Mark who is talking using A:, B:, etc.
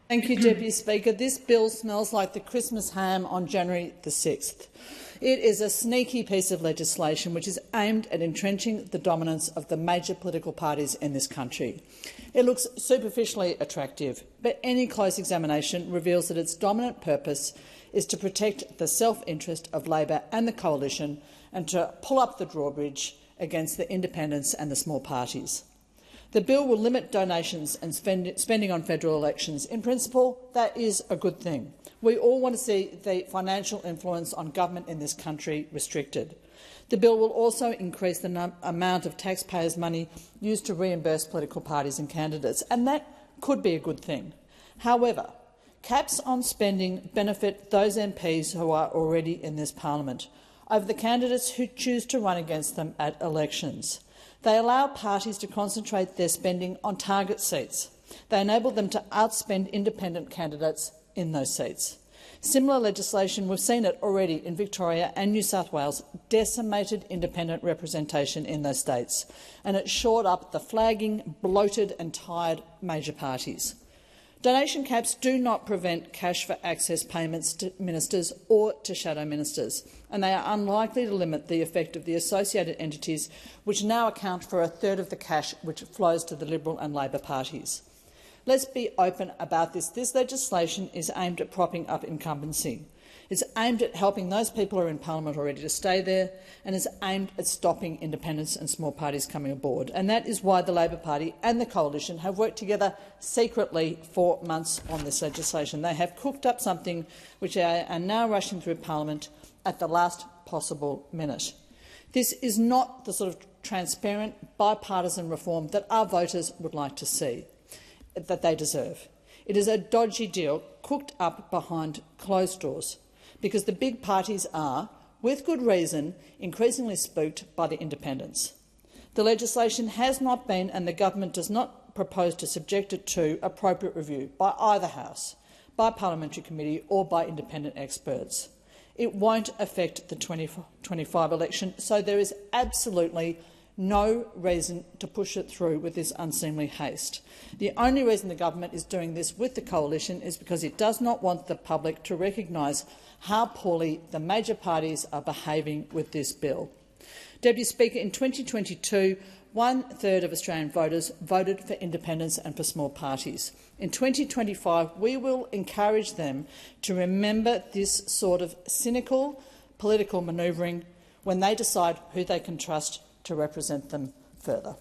A: Thank you, Deputy Speaker. This bill smells like the Christmas ham on January the 6th. It is a sneaky piece of legislation which is aimed at entrenching the dominance of the major political parties in this country. It looks superficially attractive, but any close examination reveals that its dominant purpose is to protect the self-interest of Labor and the Coalition and to pull up the drawbridge against the independents and the small parties. The bill will limit donations and spending on federal elections. In principle, that is a good thing. We all want to see the financial influence on government in this country restricted. The bill will also increase the amount of taxpayers' money used to reimburse political parties and candidates, and that could be a good thing. However, caps on spending benefit those MPs who are already in this parliament over the candidates who choose to run against them at elections. They allow parties to concentrate their spending on target seats. They enable them to outspend independent candidates in those seats. Similar legislation, we've seen it already in Victoria and New South Wales, decimated independent representation in those states, and it shored up the flagging, bloated and tired major parties. Donation caps do not prevent cash for access payments to ministers or to shadow ministers, and they are unlikely to limit the effect of the associated entities, which now account for a third of the cash which flows to the Liberal and Labor parties. Let's be open about this. This legislation is aimed at propping up incumbency. It's aimed at helping those people who are in parliament already to stay there, and is aimed at stopping independents and small parties coming aboard. And that is why the Labor Party and the Coalition have worked together secretly for months on this legislation. They have cooked up something which are now rushing through parliament at the last possible minute. This is not the sort of transparent, bipartisan reform that our voters would like to see, that they deserve. It is a dodgy deal cooked up behind closed doors, because the big parties are, with good reason, increasingly spooked by the independents. The legislation has not been, and the government does not propose to subject it to, appropriate review by either House, by parliamentary committee or by independent experts. It won't affect the 2025 election, so there is absolutely no reason to push it through with this unseemly haste. The only reason the government is doing this with the Coalition is because it does not want the public to recognise how poorly the major parties are behaving with this bill. Deputy Speaker, in 2022, 1/3 of Australian voters voted for independence and for small parties. In 2025, we will encourage them to remember this sort of cynical political manoeuvring when they decide who they can trust to represent them further.